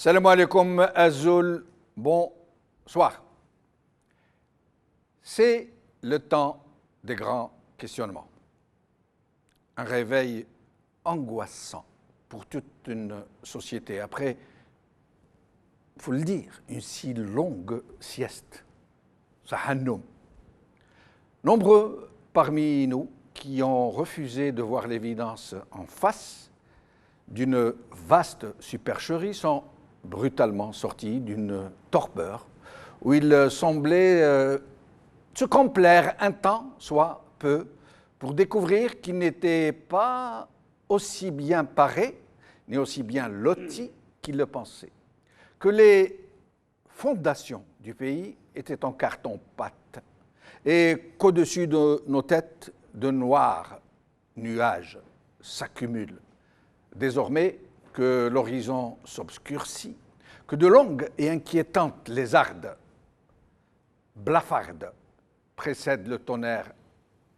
Salam alaikum Azul, bonsoir. C'est le temps des grands questionnements. Un réveil angoissant pour toute une société. Après, il faut le dire, une si longue sieste. Sahannoum. Nombreux parmi nous qui ont refusé de voir l'évidence en face d'une vaste supercherie sont brutalement sortis d'une torpeur où il semblait se complaire un temps, soit peu, pour découvrir qu'ils n'étaient pas aussi bien parés, ni aussi bien lotis qu'ils le pensaient, que les fondations du pays étaient en carton-pâte et qu'au-dessus de nos têtes, de noirs nuages s'accumulent. Désormais que l'horizon s'obscurcit, que de longues et inquiétantes lézardes, blafardes, précèdent le tonnerre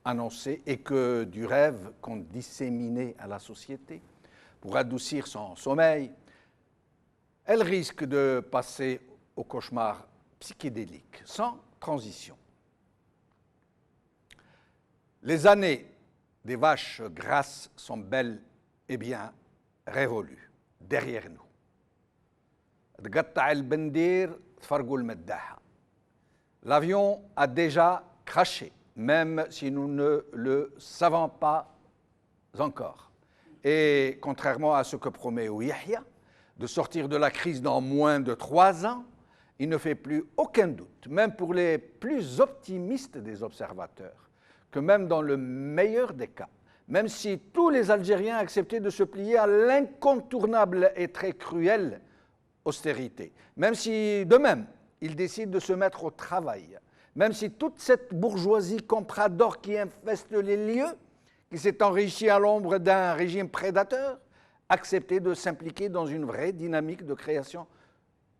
annoncé et que du rêve qu'on disséminait à la société pour adoucir son sommeil, elle risque de passer au cauchemar psychédélique, sans transition. Les années des vaches grasses sont belles et bien révolues, derrière nous. L'avion a déjà craché, même si nous ne le savons pas encore. Et contrairement à ce que promet Yahya, de sortir de la crise dans moins de 3 ans, il ne fait plus aucun doute, même pour les plus optimistes des observateurs, que même dans le meilleur des cas, même si tous les Algériens acceptaient de se plier à l'incontournable et très cruelle austérité, même si de même ils décident de se mettre au travail, même si toute cette bourgeoisie comprador qui infeste les lieux, qui s'est enrichie à l'ombre d'un régime prédateur, acceptait de s'impliquer dans une vraie dynamique de création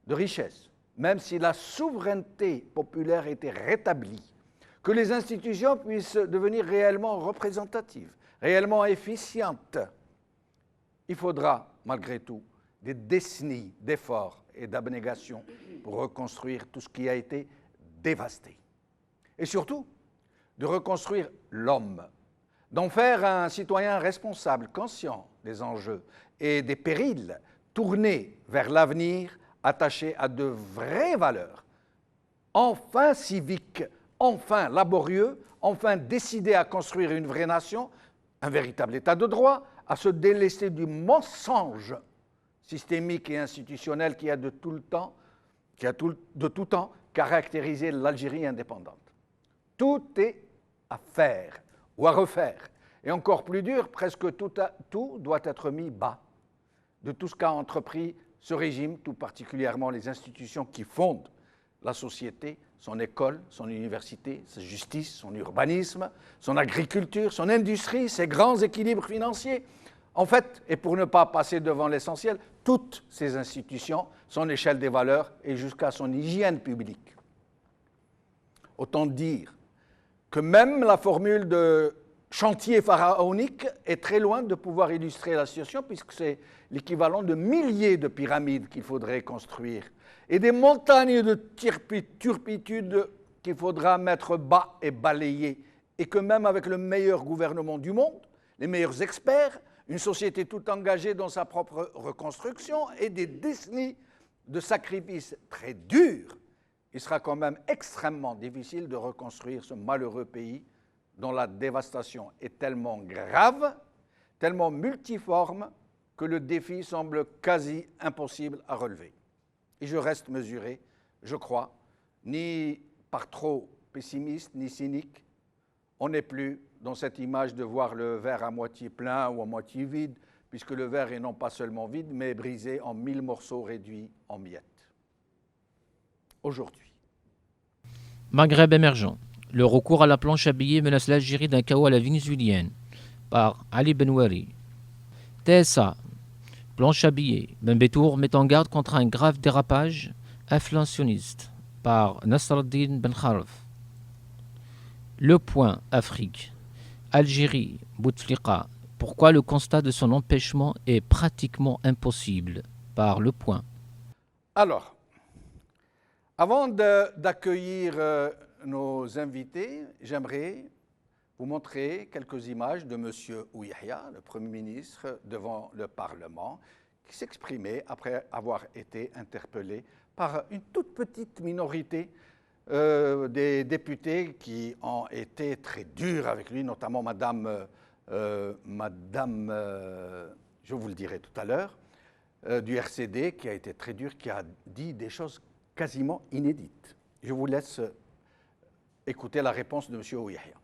de richesses, même si la souveraineté populaire était rétablie, que les institutions puissent devenir réellement représentatives, réellement efficientes. Il faudra, malgré tout, des décennies d'efforts et d'abnégation pour reconstruire tout ce qui a été dévasté. Et surtout, de reconstruire l'homme, d'en faire un citoyen responsable, conscient des enjeux et des périls, tourné vers l'avenir, attaché à de vraies valeurs, enfin civiques, enfin laborieux, enfin décidé à construire une vraie nation, un véritable état de droit, à se délester du mensonge systémique et institutionnel qui a de tout temps caractérisé l'Algérie indépendante. Tout est à faire ou à refaire. Et encore plus dur, presque tout doit être mis bas de tout ce qu'a entrepris ce régime, tout particulièrement les institutions qui fondent la société, son école, son université, sa justice, son urbanisme, son agriculture, son industrie, ses grands équilibres financiers. En fait, et pour ne pas passer devant l'essentiel, toutes ces institutions, son échelle des valeurs et jusqu'à son hygiène publique. Autant dire que même la formule de chantier pharaonique est très loin de pouvoir illustrer la situation puisque c'est l'équivalent de milliers de pyramides qu'il faudrait construire et des montagnes de turpitudes qu'il faudra mettre bas et balayer et que même avec le meilleur gouvernement du monde, les meilleurs experts, une société tout engagée dans sa propre reconstruction et des décennies de sacrifices très durs, il sera quand même extrêmement difficile de reconstruire ce malheureux pays dont la dévastation est tellement grave, tellement multiforme, que le défi semble quasi impossible à relever. Et je reste mesuré, je crois, ni par trop pessimiste, ni cynique. On n'est plus dans cette image de voir le verre à moitié plein ou à moitié vide, puisque le verre est non pas seulement vide, mais brisé en 1000 morceaux réduits en miettes. Aujourd'hui. Maghreb émergent. Le recours à la planche à billets menace l'Algérie d'un chaos à la vénézuélienne. Par Ali Benouari. TSA. Planche à billets. Ben Betour met en garde contre un grave dérapage inflationniste. Par Nasreddin Ben Kharf. Le Point Afrique. Algérie, Bouteflika. Pourquoi le constat de son empêchement est pratiquement impossible. Par Le Point. Alors, avant d'accueillir nos invités, j'aimerais vous montrer quelques images de M. Ouyahia, le Premier ministre, devant le Parlement, qui s'exprimait après avoir été interpellé par une toute petite minorité des députés qui ont été très durs avec lui, notamment Madame, je vous le dirai tout à l'heure, du RCD, qui a été très dur, qui a dit des choses quasiment inédites. Je vous laisse écouter la réponse de M. Ouyahia.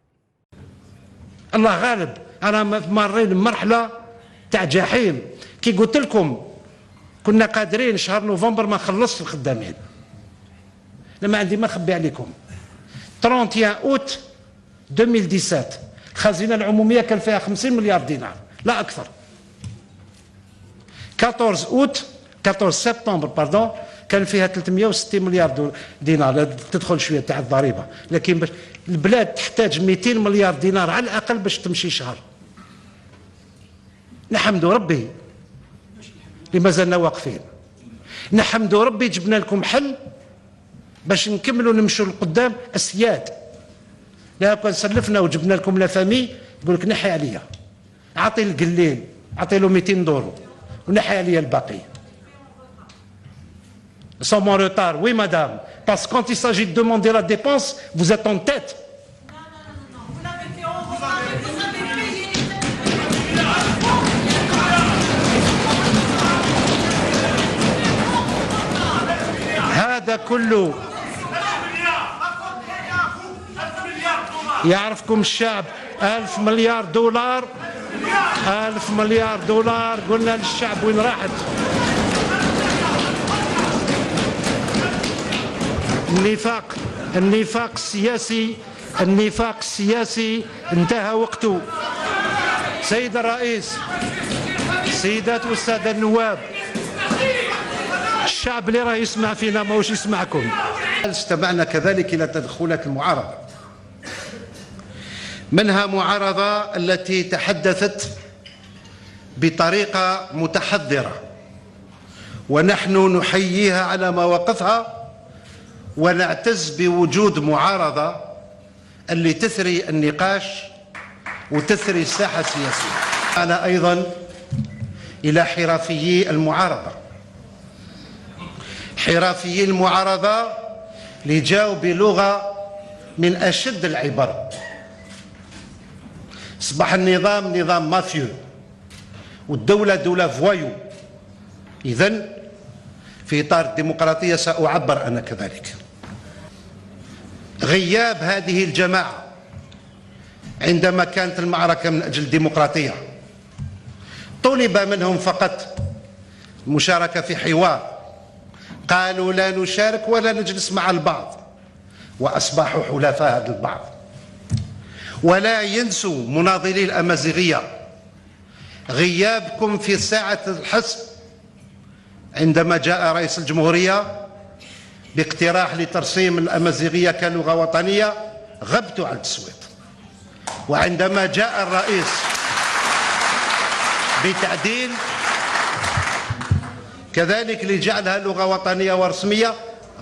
الله غالب انا مارين مرحله تاع جحيم كي قلت لكم كنا قادرين شهر نوفمبر ما نخلصش الخدامين لما عندي ما نخبي عليكم 31 اوت 2017 الخزينه العموميه كان فيها 50 مليار دينار لا اكثر 14 سبتمبر باردون كان فيها 360 مليار دينار تدخل شويه تاع الضريبه لكن باش البلاد تحتاج 200 مليار دينار على الاقل باش تمشي شهر نحمدوا ربي اللي مازلنا واقفين نحمدوا ربي جبنا لكم حل باش نكملوا نمشوا لقدام اسياد لا كان سلفنا وجبنا لكم لا فامي يقول لك نحي عليا اعطي القليل اعطي له 200 دورو ونحي عليا الباقي Sans mon retard, oui madame, parce que quand il s'agit de demander la dépense, vous êtes en tête. هذا كله يعرفكم الشعب 1000 مليار دولار 1000 مليار دولار قلنا للشعب وين راحت النفاق السياسي انتهى وقته. سيد الرئيس، سيدات والسادة النواب، الشعب اللي راه يسمع فينا ماهوش يسمعكم. استمعنا كذلك إلى تدخلات المعارضة، منها معارضة التي تحدثت بطريقة متحضرة ونحن نحييها على مواقفها ونعتز بوجود معارضة اللي تثري النقاش وتثري الساحة السياسية. أنا أيضا إلى حرفيي المعارضة، حرفيي المعارضة اللي جاوا بلغة من أشد العبر. أصبح النظام نظام مافيو والدولة دولة فوايو. إذن في إطار الديمقراطية سأعبر أنا كذلك. غياب هذه الجماعة عندما كانت المعركة من أجل الديمقراطية، طلب منهم فقط المشاركة في حوار، قالوا لا نشارك ولا نجلس مع البعض، وأصبحوا حلفاء البعض. ولا ينسوا مناضلي الأمازيغية غيابكم في ساعة الحسم عندما جاء رئيس الجمهورية باقتراح لترسيم الأمازيغية كلغة وطنية، غبتوا على التصويت. وعندما جاء الرئيس بتعديل كذلك لجعلها لغة وطنية ورسمية،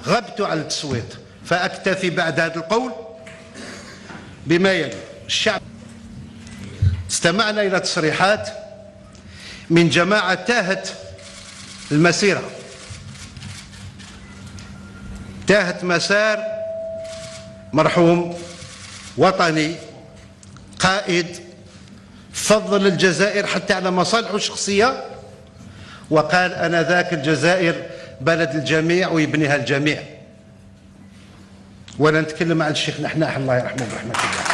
غبتوا على التصويت. فأكتفي بعد هذا القول بما يلي. الشعب استمعنا إلى تصريحات من جماعة تاهت المسيرة، تاهت مسار مرحوم وطني قائد فضل الجزائر حتى على مصالحه الشخصية، وقال أنا ذاك الجزائر بلد الجميع ويبنيها الجميع. ولا نتكلم عن الشيخ نحناح الله يرحمه برحمة الله.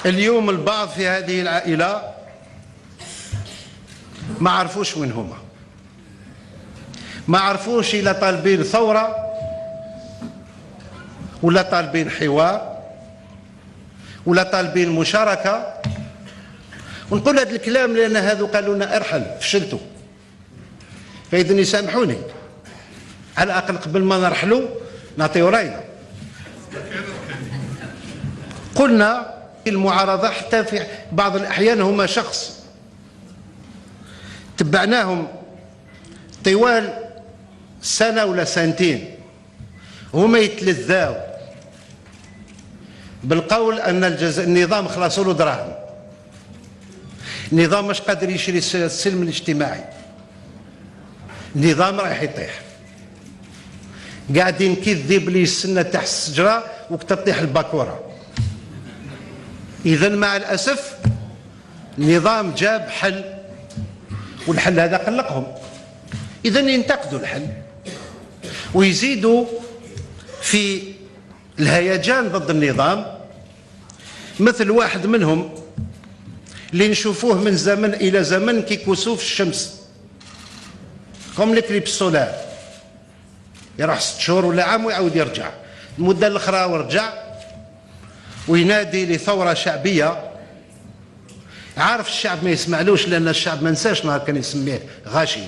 اليوم البعض في هذه العائلة ما عرفوش وين هما، ما عرفوش إلا طالبين ثورة ولا طالبين حوار ولا طالبين مشاركة. ونقول هذا الكلام لأن هذو قالوا لنا ارحل فشلتوا، فإذن يسامحوني على الأقل قبل ما نرحلوا نعطيو راينا. قلنا المعارضة حتى في بعض الأحيان هما شخص تبعناهم طوال سنة ولا سنتين، هما يتلذاو بالقول أن النظام خلاصوا له دراهم. النظام مش قادر يشري السلم الاجتماعي، النظام رايح يطيح. قاعدين كي الذيب اللي يستنى تحت الشجرة وكتطيح الباكورة. إذا مع الأسف النظام جاب حل، والحل هذا قلقهم. إذا ينتقدوا الحل ويزيدوا في الهيجان ضد النظام. مثل واحد منهم اللي نشوفوه من زمن إلى زمن كي كسوف الشمس، كوم ليكليبس سولار، يروح 6 شهور ولا عام ويعاود يرجع، المدة الأخرى ورجع وينادي لثورة شعبية. عارف الشعب ما يسمعلوش، لأن الشعب ما نساش نهار كان يسميه غاشي.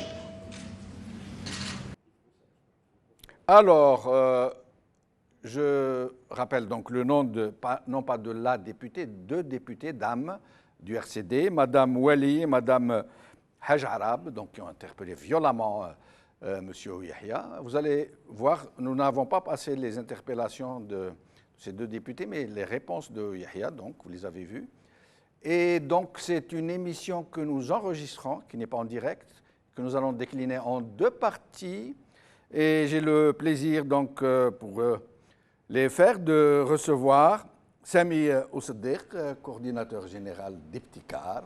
Alors, je rappelle donc le nom non pas de la députée, deux députés dames du RCD, Madame Wali et Madame Haj Arab, donc qui ont interpellé violemment Monsieur Yahya. Vous allez voir, nous n'avons pas passé les interpellations de ces deux députés, mais les réponses de Yahya, donc vous les avez vues. Et donc c'est une émission que nous enregistrons, qui n'est pas en direct, que nous allons décliner en 2 parties. Et j'ai le plaisir donc pour les faire de recevoir Sami Oussaddiq, coordinateur général d'Ibtikar.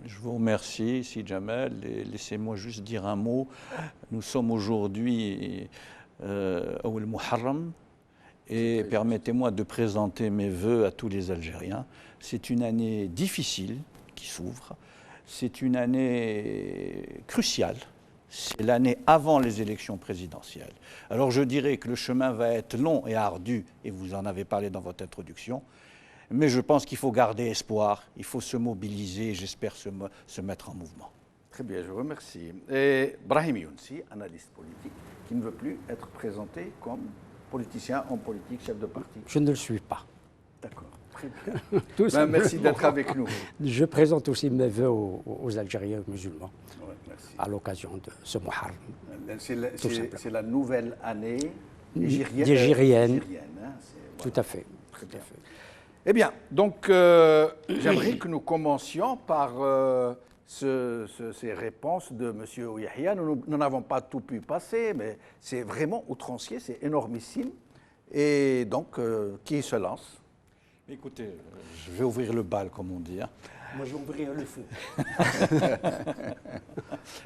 Je vous remercie, Si Jamel, et laissez-moi juste dire un mot. Nous sommes aujourd'hui au Muharram, et permettez-moi de présenter mes vœux à tous les Algériens. C'est une année difficile qui s'ouvre, c'est une année cruciale. C'est l'année avant les élections présidentielles. Alors je dirais que le chemin va être long et ardu, et vous en avez parlé dans votre introduction, mais je pense qu'il faut garder espoir, il faut se mobiliser, et j'espère se mettre en mouvement. Très bien, je vous remercie. Et Brahim Younsi, analyste politique, qui ne veut plus être présenté comme politicien, homme politique, chef de parti. Je ne le suis pas. D'accord, très bien. Merci d'être avec nous. Je présente aussi mes voeux aux Algériens musulmans. Merci. À l'occasion de ce Muharram. C'est la nouvelle année égérienne. Hein, tout à fait. Très bien. Eh bien, donc j'aimerais que nous commencions par ces réponses de M. Yahya. Nous n'avons pas tout pu passer, mais c'est vraiment outrancier, c'est énormissime. Et donc, qui se lance? Écoutez, je vais ouvrir le bal, comme on dit. Hein. Moi, j'ouvrirai le feu.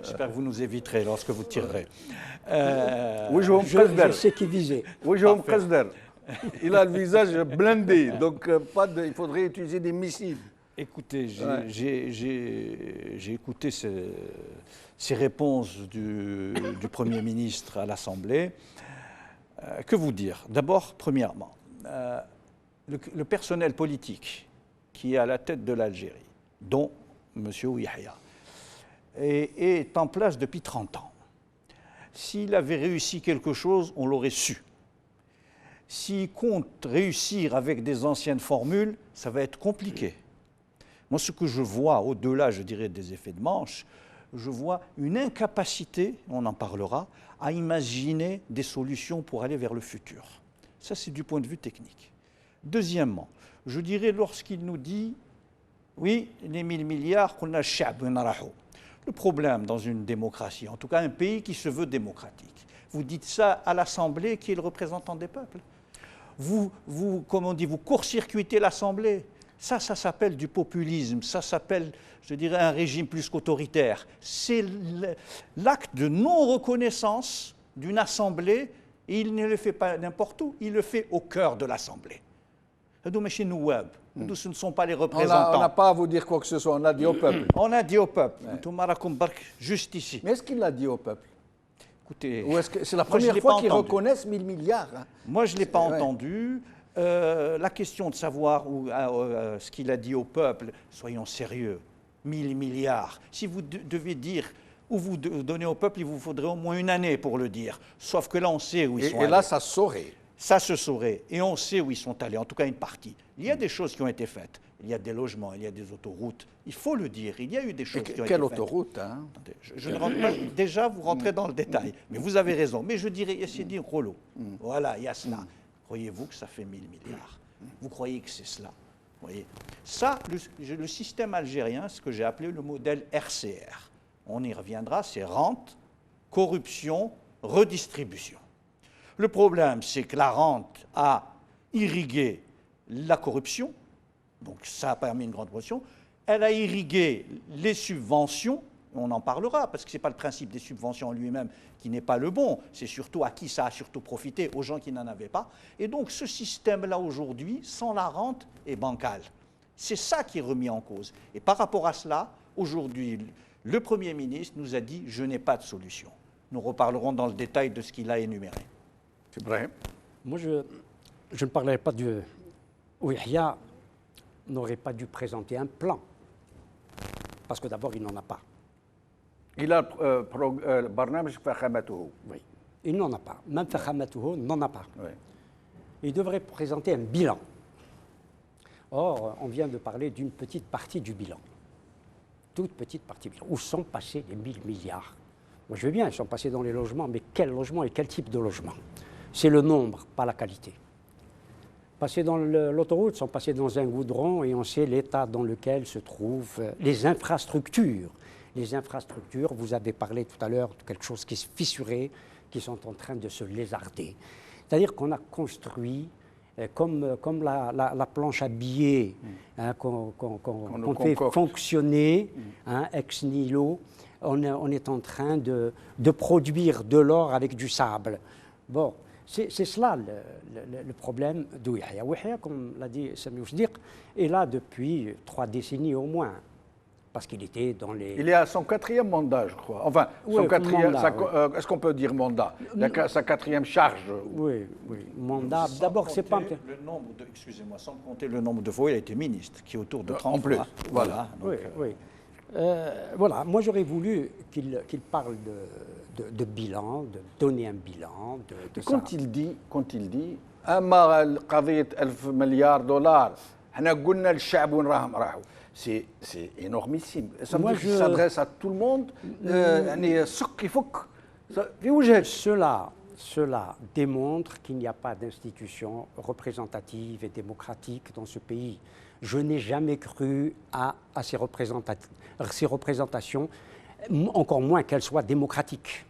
J'espère que vous nous éviterez lorsque vous tirerez. Je sais qui visait. Il a le visage blindé, donc il faudrait utiliser des missiles. Écoutez, j'ai écouté ces réponses du Premier ministre à l'Assemblée. Que vous dire? D'abord, premièrement, le personnel politique qui est à la tête de l'Algérie, dont M. Yahya, est en place depuis 30 ans. S'il avait réussi quelque chose, on l'aurait su. S'il compte réussir avec des anciennes formules, ça va être compliqué. Moi, ce que je vois, au-delà, je dirais, des effets de manche, je vois une incapacité, on en parlera, à imaginer des solutions pour aller vers le futur. Ça, c'est du point de vue technique. Deuxièmement, je dirais, lorsqu'il nous dit, oui, les 1000 milliards, qu'on a le problème dans une démocratie, en tout cas un pays qui se veut démocratique, vous dites ça à l'Assemblée qui est le représentant des peuples. Comme on dit, vous court-circuitez l'Assemblée. Ça s'appelle du populisme, ça s'appelle, je dirais, un régime plus qu'autoritaire. C'est l'acte de non-reconnaissance d'une Assemblée, et il ne le fait pas n'importe où, il le fait au cœur de l'Assemblée. Ce ne sont pas les représentants. On n'a pas à vous dire quoi que ce soit, on a dit au peuple. On a dit au peuple, juste ici. Mais est-ce qu'il l'a dit au peuple? Écoutez, ou est-ce que c'est la première fois qu'ils reconnaissent 1000 milliards hein? Moi, je ne l'ai pas entendu. La question de savoir ce qu'il a dit au peuple, soyons sérieux, 1000 milliards. Si vous devez dire où vous donnez au peuple, il vous faudrait au moins une année pour le dire. Sauf que là, on sait où ils sont. Et là, ça saurait. Ça se saurait. Et on sait où ils sont allés, en tout cas une partie. Il y a des choses qui ont été faites. Il y a des logements, il y a des autoroutes. Il faut le dire, il y a eu des choses qui ont été faites. Quelle autoroute, hein? Attendez, je ne rentre pas. Déjà, vous rentrez dans le détail. Mais vous avez raison. Mais je dirais, Yassine Rolo. Voilà, il y a cela. Croyez-vous que ça fait 1000 milliards? Vous croyez que c'est cela? Voyez. Ça, le système algérien, ce que j'ai appelé le modèle RCR. On y reviendra, c'est rente, corruption, redistribution. Le problème, c'est que la rente a irrigué la corruption, donc ça a permis une grande pression. Elle a irrigué les subventions, on en parlera, parce que ce n'est pas le principe des subventions en lui-même qui n'est pas le bon, c'est surtout à qui ça a surtout profité, aux gens qui n'en avaient pas. Et donc ce système-là aujourd'hui, sans la rente, est bancal. C'est ça qui est remis en cause. Et par rapport à cela, aujourd'hui, le Premier ministre nous a dit « je n'ai pas de solution ». Nous reparlerons dans le détail de ce qu'il a énuméré. C'est vrai. Moi, je ne parlerai pas du... Yahya n'aurait pas dû présenter un plan. Parce que d'abord, il n'en a pas. Il a le barnamij Fakhamatuhu. Oui, il n'en a pas. Même Fakhamatuhu n'en a pas. Oui. Il devrait présenter un bilan. Or, on vient de parler d'une petite partie du bilan. Toute petite partie du bilan. Où sont passés les 1000 milliards? Moi, je veux bien, ils sont passés dans les logements, mais quel logement et quel type de logement? C'est le nombre, pas la qualité. Passés dans l'autoroute, sont passés dans un goudron et on sait l'état dans lequel se trouvent les infrastructures. Les infrastructures, vous avez parlé tout à l'heure de quelque chose qui se fissurait, qui sont en train de se lézarder. C'est-à-dire qu'on a construit, comme la planche à billets hein, qu'on fait fonctionner, hein, ex nihilo, on est en train de produire de l'or avec du sable. Bon, c'est cela le problème de Yahya. Yahya, comme l'a dit Sami Ousdiq, est là depuis 3 décennies au moins. Parce qu'il était dans les... Il est à son 4e mandat, je crois. Enfin, oui, son 4e... oui. Est-ce qu'on peut dire mandat? Sa 4e charge. Oui, mandat. D'abord, c'est pas... Excusez-moi, sans compter le nombre de fois où il a été ministre, qui est autour de 30 en plus, fois. voilà. Donc, oui. Voilà, moi j'aurais voulu qu'il parle de bilan, de donner un bilan de ça. Quand il dit أما قضية 1000 مليار دولار احنا قلنا للشعب وين راهم راحوا c'est énormissime. Ça veut dire qu'il s'adresse à tout le monde. يعني سك يفك في وجهك. Cela démontre qu'il n'y a pas d'institution représentative et démocratique dans ce pays. Je n'ai jamais cru à ces représentations, encore moins qu'elles soient démocratiques,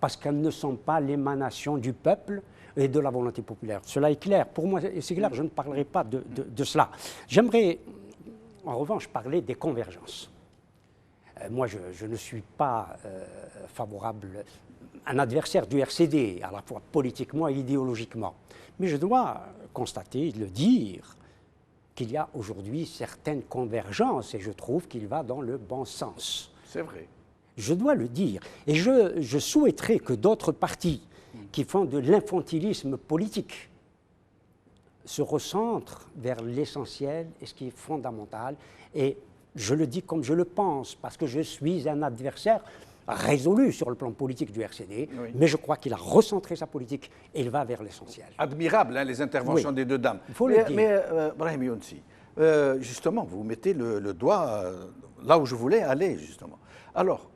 parce qu'elles ne sont pas l'émanation du peuple et de la volonté populaire. Cela est clair. Pour moi, c'est clair, je ne parlerai pas de cela. J'aimerais, en revanche, parler des convergences. Moi, je ne suis pas favorable, un adversaire du RCD, à la fois politiquement et idéologiquement. Mais je dois constater, le dire, qu'il y a aujourd'hui certaines convergences et je trouve qu'il va dans le bon sens. C'est vrai. Je dois le dire. Et je souhaiterais que d'autres partis qui font de l'infantilisme politique se recentrent vers l'essentiel et ce qui est fondamental. Et je le dis comme je le pense, parce que je suis un adversaire résolu sur le plan politique du RCD, oui. Mais je crois qu'il a recentré sa politique et il va vers l'essentiel. Admirable, hein, les interventions des deux dames. Il faut le dire. Mais Brahim Younsi, justement, vous mettez le doigt là où je voulais aller, justement. Alors,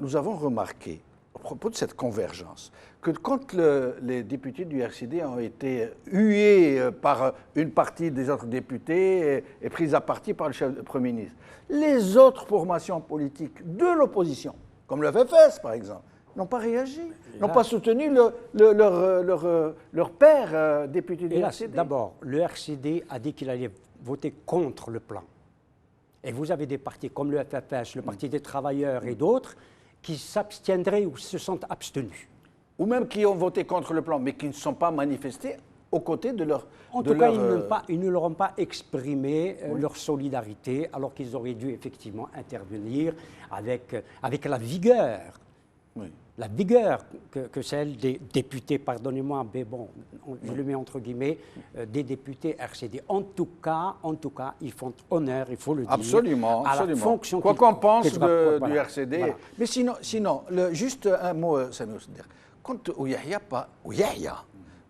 nous avons remarqué, à propos de cette convergence, que quand les députés du RCD ont été hués par une partie des autres députés et pris à partie par le Premier ministre, les autres formations politiques de l'opposition, comme le FFS par exemple, n'ont pas réagi, n'ont pas soutenu leur père député du RCD. D'abord, le RCD a dit qu'il allait voter contre le plan. Et vous avez des partis comme le FFS, le Parti des travailleurs et d'autres qui s'abstiendraient ou se sont abstenus. Ou même qui ont voté contre le plan, mais qui ne sont pas manifestés aux côtés de leur... En tout cas, ils ne leur ont pas exprimé leur solidarité, alors qu'ils auraient dû effectivement intervenir avec la vigueur. Oui. La vigueur que celle des députés, pardonnez-moi, mais bon, je le mets entre guillemets, des députés RCD. En tout cas, ils font honneur, il faut le dire, absolument, à la fonction quoi qu'on pense du RCD. Voilà. Mais sinon juste un mot, Sami Ousdiq. Quand Yahya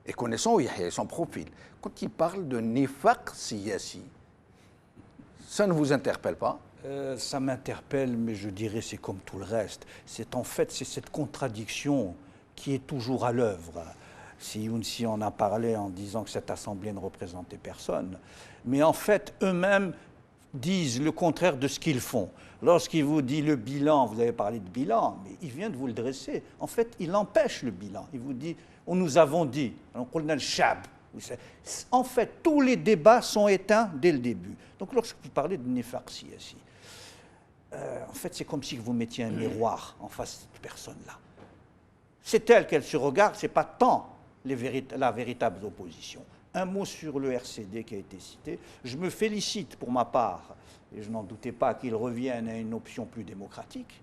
et connaissant Yahya et son profil, quand il parle de nifaq siyasi, ça ne vous interpelle pas? Ça m'interpelle, mais je dirais c'est comme tout le reste. C'est en fait c'est cette contradiction qui est toujours à l'œuvre. Si Younsi en a parlé en disant que cette assemblée ne représentait personne, mais en fait eux-mêmes disent le contraire de ce qu'ils font. Lorsqu'il vous dit le bilan, vous avez parlé de bilan, mais il vient de vous le dresser. En fait, il empêche le bilan. Il vous dit, nous avons dit, on a le chab. En fait, tous les débats sont éteints dès le début. Donc lorsque vous parlez de nifaq siyasi, en fait, c'est comme si vous mettiez un miroir en face de cette personne-là. C'est elle qu'elle se regarde, ce n'est pas tant la véritable opposition. Un mot sur le RCD qui a été cité. Je me félicite pour ma part, et je n'en doutais pas qu'il revienne à une option plus démocratique.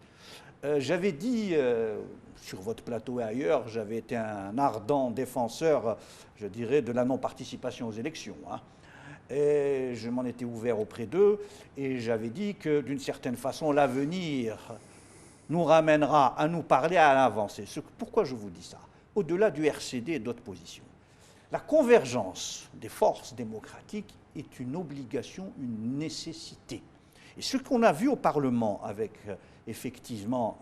J'avais dit, sur votre plateau et ailleurs, j'avais été un ardent défenseur, je dirais, de la non-participation aux élections. Et je m'en étais ouvert auprès d'eux, et j'avais dit que, d'une certaine façon, l'avenir nous ramènera à nous parler, à l'avancer. Pourquoi je vous dis ça? Au-delà du RCD et d'autres positions. La convergence des forces démocratiques est une obligation, une nécessité. Et ce qu'on a vu au Parlement avec, effectivement,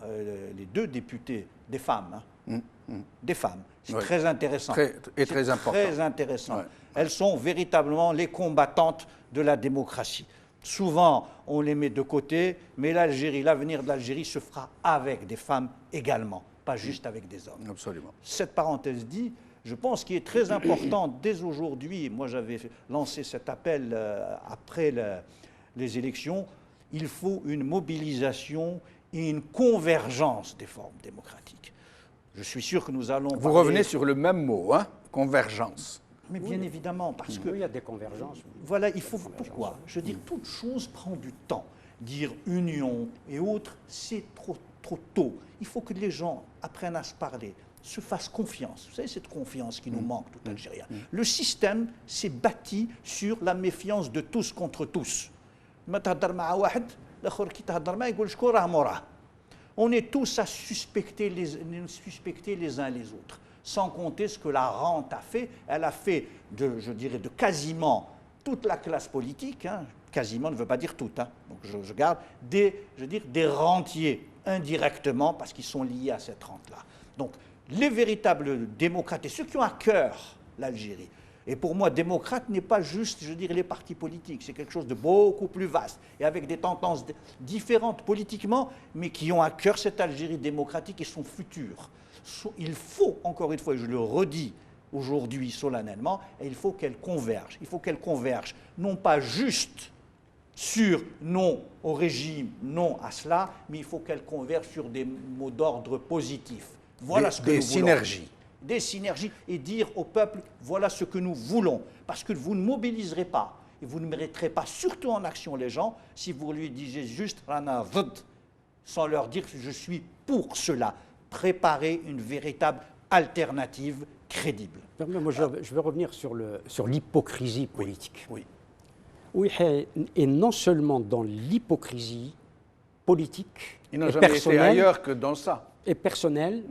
les 2 députés, des femmes, des femmes, c'est très intéressant. Très important. Très intéressant. Ouais. Elles sont véritablement les combattantes de la démocratie. Souvent, on les met de côté, mais l'Algérie, l'avenir de l'Algérie se fera avec des femmes également, pas juste avec des hommes. Absolument. Cette parenthèse dit, je pense qu'il est très important dès aujourd'hui, moi j'avais lancé cet appel après les élections, il faut une mobilisation et une convergence des formes démocratiques. Je suis sûr que nous allons... Vous revenez sur le même mot, convergence. Mais bien évidemment, parce que... il y a des convergences. Voilà, il faut... Pourquoi? Je veux dire, toute chose prend du temps. Dire union et autres, c'est trop tôt. Il faut que les gens apprennent à se parler, se fassent confiance. Vous savez, cette confiance qui nous manque, tout Algérien. Le système s'est bâti sur la méfiance de tous contre tous. On est tous à suspecter les uns les autres, sans compter ce que la rente a fait. Elle a fait, je dirais, de quasiment toute la classe politique, quasiment ne veut pas dire toute, donc je garde, des rentiers indirectement, parce qu'ils sont liés à cette rente-là. Donc, les véritables démocrates, et ceux qui ont à cœur l'Algérie, et pour moi, démocrate n'est pas juste, je dirais, les partis politiques, c'est quelque chose de beaucoup plus vaste, et avec des tendances différentes politiquement, mais qui ont à cœur cette Algérie démocratique et son futur. Il faut, encore une fois, et je le redis aujourd'hui solennellement, et il faut qu'elle converge. Il faut qu'elle converge, non pas juste sur non au régime, non à cela, mais il faut qu'elle converge sur des mots d'ordre positifs. Voilà ce que nous voulons. Des synergies. Des synergies, et dire au peuple, voilà ce que nous voulons. Parce que vous ne mobiliserez pas, et vous ne mettrez pas surtout en action les gens, si vous lui disiez juste, sans leur dire que je suis pour cela. Préparer une véritable alternative crédible. Moi, je veux revenir sur l'hypocrisie politique. Oui. Oui, et non seulement dans l'hypocrisie politique, il n'a jamais été ailleurs que dans ça. Et personnelle,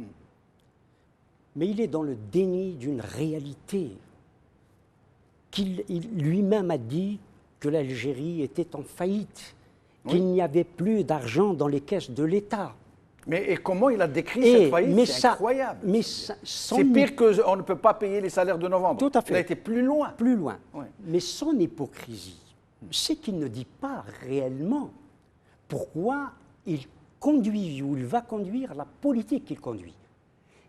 mais il est dans le déni d'une réalité qu'il lui-même a dit que l'Algérie était en faillite, qu'il n'y avait plus d'argent dans les caisses de l'État. Mais et comment il a décrit cette faillite? C'est incroyable. C'est pire qu'on ne peut pas payer les salaires de novembre. Tout à fait. Il a été plus loin. Plus loin. Ouais. Mais son hypocrisie, c'est qu'il ne dit pas réellement pourquoi il conduit ou il va conduire la politique qu'il conduit.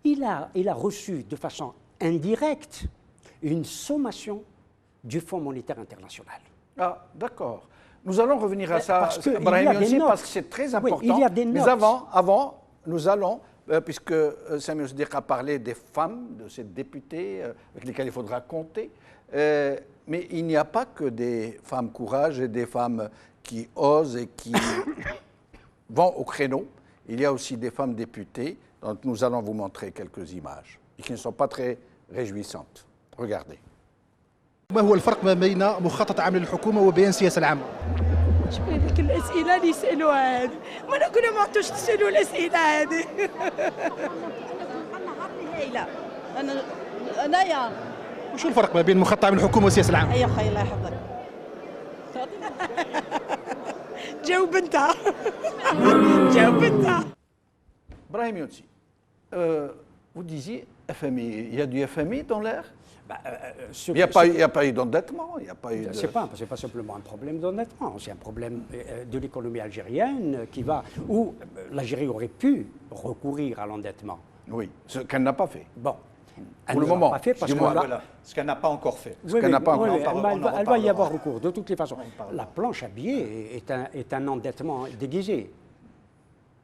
Il a reçu de façon indirecte une sommation du Fonds monétaire international. Ah, d'accord. Nous allons revenir à ça, Brahim Younsi, parce que c'est très important. Oui, il y a des notes. Mais avant, nous allons, puisque Sami Ousdik a parlé des femmes, de ces députés avec lesquels il faudra compter, mais il n'y a pas que des femmes courage et des femmes qui osent et qui vont au créneau. Il y a aussi des femmes députées, dont nous allons vous montrer quelques images, et qui ne sont pas très réjouissantes. Regardez. ما هو الفرق ما بين مخطط عمل الحكومة وبيان السياسة العامة؟ شوفي هذيك الأسئلة اللي يسألوها هذه، ما كنا ما عدتوش تسألوا الأسئلة هذه. هايلة، انايا وشو الفرق ما بين المخطط عام الحكومه والسياسه العامه؟ ايوا خي الله يحفظك جاوب انت جاوب انت. Brahim Younsi, vous disiez FMI, il y a du FMI dans l'air? Il n'y a pas eu d'endettement, il n'y a pas eu de... C'est pas simplement un problème d'endettement, c'est un problème de l'économie algérienne où l'Algérie aurait pu recourir à l'endettement. Oui, ce qu'elle n'a pas fait. Bon. Pour le moment, pas fait parce Voilà, ce qu'elle n'a pas encore fait. Elle va y avoir recours, de toutes les façons. La planche à billets est un endettement déguisé.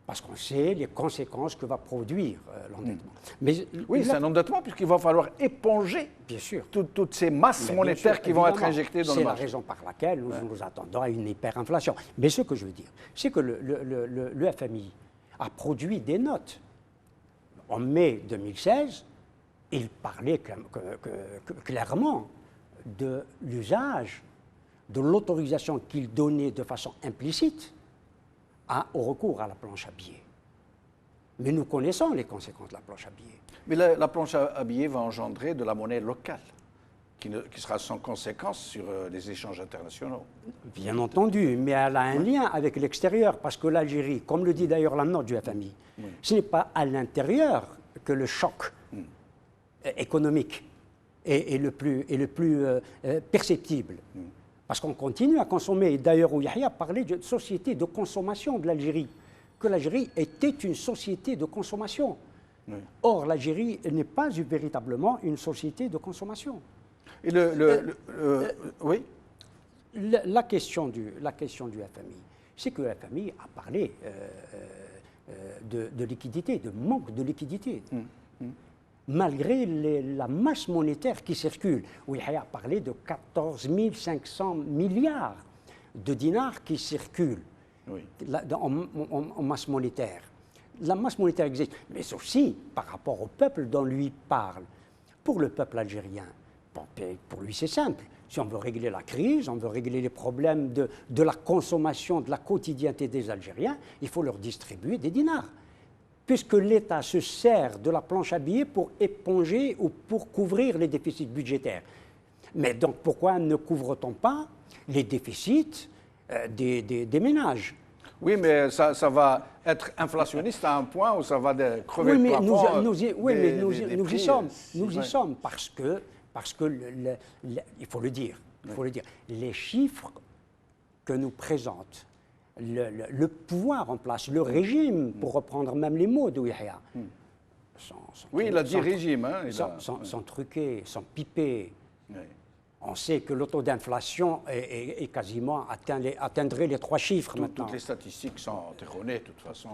Parce qu'on sait les conséquences que va produire l'endettement. Mais oui, c'est un endettement puisqu'il va falloir éponger bien sûr. Toutes ces masses monétaires qui vont être injectées dans le marché. C'est la raison par laquelle nous attendons à une hyperinflation. Mais ce que je veux dire, c'est que le FMI a produit des notes. En mai 2016, il parlait clairement de l'usage, de l'autorisation qu'il donnait de façon implicite au recours à la planche à billets. Mais nous connaissons les conséquences de la planche à billets. Mais la planche à billets va engendrer de la monnaie locale, qui sera sans conséquence sur les échanges internationaux. Bien entendu, mais elle a un lien avec l'extérieur, parce que l'Algérie, comme le dit d'ailleurs la note du FMI, ce n'est pas à l'intérieur que le choc économique est le plus perceptible. Parce qu'on continue à consommer. D'ailleurs, Yahya parlait de société de consommation de l'Algérie, que l'Algérie était une société de consommation. Oui. Or, l'Algérie n'est pas véritablement une société de consommation. Et oui. La question du FMI, c'est que le FMI a parlé de liquidité, de manque de liquidité. Malgré la masse monétaire qui circule. Oui, il a parlé de 14 500 milliards de dinars qui circulent en masse monétaire. La masse monétaire existe, mais aussi par rapport au peuple dont lui parle. Pour le peuple algérien, pour lui c'est simple. Si on veut régler la crise, on veut régler les problèmes de la consommation, de la quotidienneté des Algériens, il faut leur distribuer des dinars. Puisque l'État se sert de la planche à billets pour éponger ou pour couvrir les déficits budgétaires. Mais donc pourquoi ne couvre-t-on pas les déficits des ménages? Oui, mais ça va être inflationniste à un point où ça va crever le plafond. Nous y sommes parce que il faut le dire, les chiffres que nous présente le pouvoir en place, le régime, pour reprendre même les mots de Yahya, oui, il a dit régime. Sont truqués, sont pipés. Oui. On sait que le taux d'inflation est quasiment atteindrait les 3 chiffres maintenant. Toutes les statistiques sont erronées, de toute façon.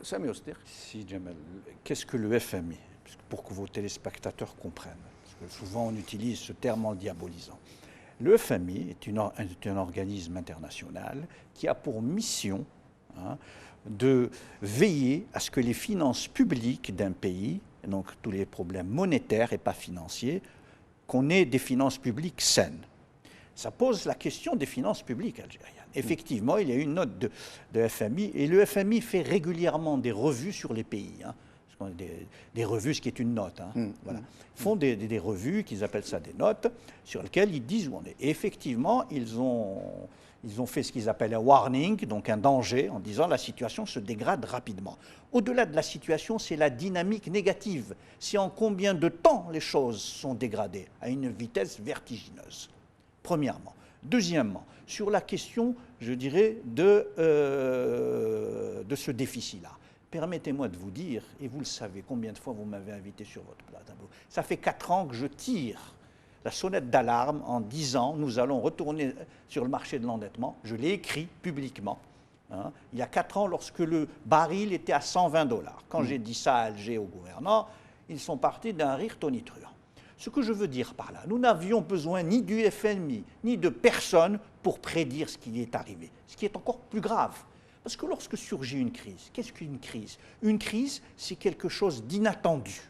Sami Oster. Si, Jamal, qu'est-ce que le FMI? Pour que vos téléspectateurs comprennent, parce que souvent on utilise ce terme en le diabolisant. Le FMI est un organisme international qui a pour mission de veiller à ce que les finances publiques d'un pays, donc tous les problèmes monétaires et pas financiers, qu'on ait des finances publiques saines. Ça pose la question des finances publiques algériennes. Effectivement, il y a une note de FMI, et le FMI fait régulièrement des revues sur les pays. Des revues, ce qui est une note. Voilà. Ils font des revues, qu'ils appellent ça des notes, sur lesquelles ils disent où on est. Et effectivement, ils ont fait ce qu'ils appellent un warning, donc un danger, en disant la situation se dégrade rapidement. Au-delà de la situation, c'est la dynamique négative. C'est en combien de temps les choses sont dégradées, à une vitesse vertigineuse, premièrement. Deuxièmement, sur la question, je dirais, de ce déficit-là. Permettez-moi de vous dire, et vous le savez, combien de fois vous m'avez invité sur votre plateau. Ça fait 4 ans que je tire la sonnette d'alarme en disant nous allons retourner sur le marché de l'endettement. Je l'ai écrit publiquement. Il y a 4 ans, lorsque le baril était à $120. Quand j'ai dit ça à Alger au gouverneur, ils sont partis d'un rire tonitruant. Ce que je veux dire par là, nous n'avions besoin ni du FMI, ni de personne pour prédire ce qui est arrivé. Ce qui est encore plus grave. Parce que lorsque surgit une crise, qu'est-ce qu'une crise? Une crise, c'est quelque chose d'inattendu.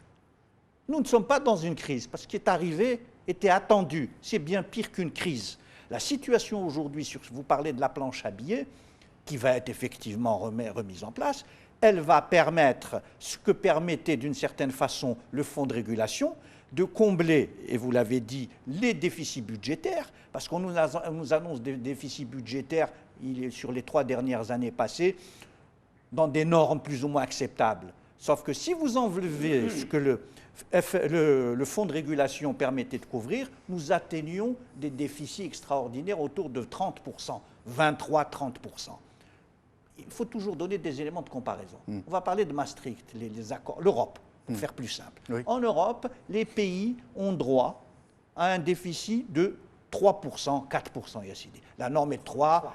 Nous ne sommes pas dans une crise, parce ce qui est arrivé était attendu. C'est bien pire qu'une crise. La situation aujourd'hui, vous parlez de la planche à billets, qui va être effectivement remise en place, elle va permettre ce que permettait d'une certaine façon le fonds de régulation, de combler, et vous l'avez dit, les déficits budgétaires, parce qu'on nous annonce des déficits budgétaires sur les 3 dernières années passées dans des normes plus ou moins acceptables. Sauf que si vous enlevez ce que le fonds de régulation permettait de couvrir, nous atteignions des déficits extraordinaires autour de 30%, 23-30%. Il faut toujours donner des éléments de comparaison. On va parler de Maastricht, les accords, l'Europe, pour faire plus simple. Oui. En Europe, les pays ont droit à un déficit de 3%, 4%, Yassidi. La norme est de 3.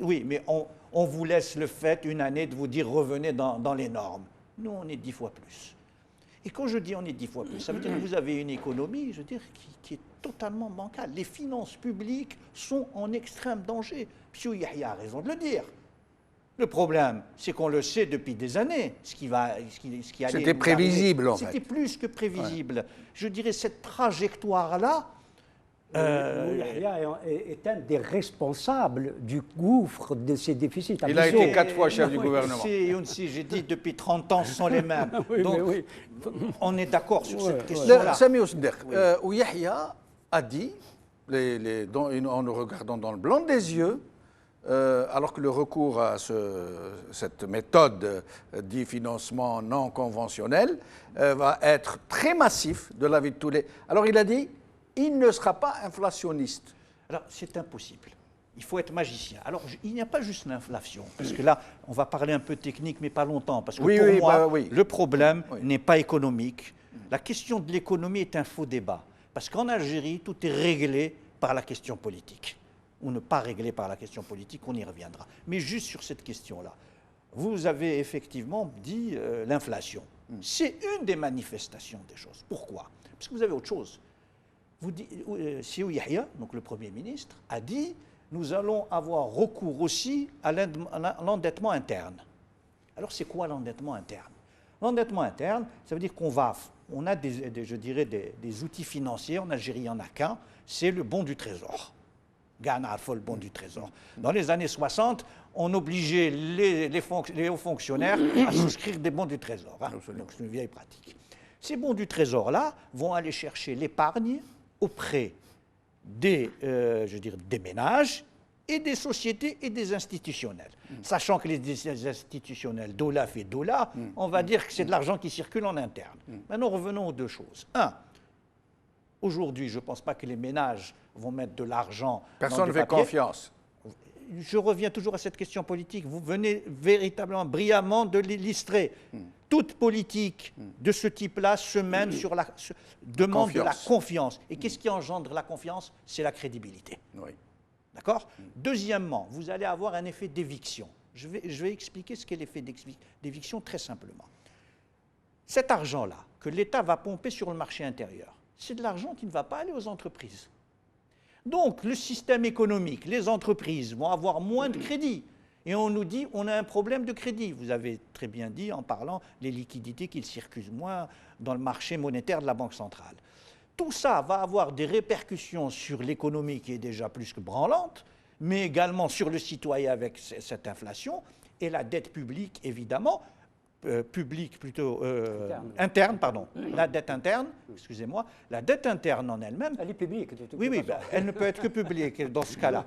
Oui, mais on vous laisse le fait une année de vous dire revenez dans les normes. Nous, on est 10 fois plus. Et quand je dis on est 10 fois plus, ça veut dire que vous avez une économie, je veux dire, qui est totalement bancale. Les finances publiques sont en extrême danger. M. Yahya a raison de le dire. Le problème, c'est qu'on le sait depuis des années, ce qui allait C'était nous prévisible, arriver. en fait. C'était plus que prévisible. Ouais. Je dirais cette trajectoire-là. Yahya est un des responsables du gouffre de ces déficits. Il a été 4 fois chef du gouvernement. J'ai dit depuis 30 ans, ce sont les mêmes. Oui, donc, oui. On est d'accord sur cette question-là. Sami Ousder, Yahya a dit, en nous regardant dans le blanc des yeux, alors que le recours à cette méthode dit financement non conventionnel va être très massif de l'avis de tous les... Alors il a dit, il ne sera pas inflationniste. Alors c'est impossible. Il faut être magicien. Alors il n'y a pas juste l'inflation, parce que là on va parler un peu technique, mais pas longtemps, parce que pour moi, le problème n'est pas économique. La question de l'économie est un faux débat, parce qu'en Algérie, tout est réglé par la question politique. Ou ne pas réglé par la question politique, on y reviendra. Mais juste sur cette question-là, vous avez effectivement dit l'inflation. C'est une des manifestations des choses. Pourquoi? Parce que vous avez autre chose. Siou Yahya, donc le Premier ministre, a dit nous allons avoir recours aussi à l'endettement interne. Alors c'est quoi l'endettement interne? L'endettement interne, ça veut dire qu'on a des outils financiers, en Algérie il n'y en a qu'un, c'est le bon du trésor. Ghana a fait le bon du trésor. Dans les années 60, on obligeait les hauts fonctionnaires à souscrire des bons du trésor. Hein. Donc c'est une vieille pratique. Ces bons du trésor-là vont aller chercher l'épargne auprès des ménages et des sociétés et des institutionnels. Sachant que les institutionnels, Dola fait Dola, on va dire que c'est de l'argent qui circule en interne. Maintenant, revenons aux deux choses. Un, aujourd'hui, je ne pense pas que les ménages vont mettre de l'argent. Personne ne fait confiance. Je reviens toujours à cette question politique. Vous venez véritablement, brillamment de l'illustrer. Toute politique de ce type-là se mène sur demande de la confiance. Et qu'est-ce qui engendre la confiance? C'est la crédibilité. Oui. D'accord? Deuxièmement, vous allez avoir un effet d'éviction. Je vais expliquer ce qu'est l'effet d'éviction très simplement. Cet argent-là que l'État va pomper sur le marché intérieur, c'est de l'argent qui ne va pas aller aux entreprises. Donc, le système économique, les entreprises vont avoir moins de crédit. Et on nous dit on a un problème de crédit. Vous avez très bien dit en parlant des liquidités qui circulent moins dans le marché monétaire de la Banque centrale. Tout ça va avoir des répercussions sur l'économie qui est déjà plus que branlante, mais également sur le citoyen avec cette inflation et la dette publique, évidemment, interne, pardon. La dette interne, excusez-moi, la dette interne en elle-même. Elle est publique. Oui, elle ne peut être que publique dans ce cas-là.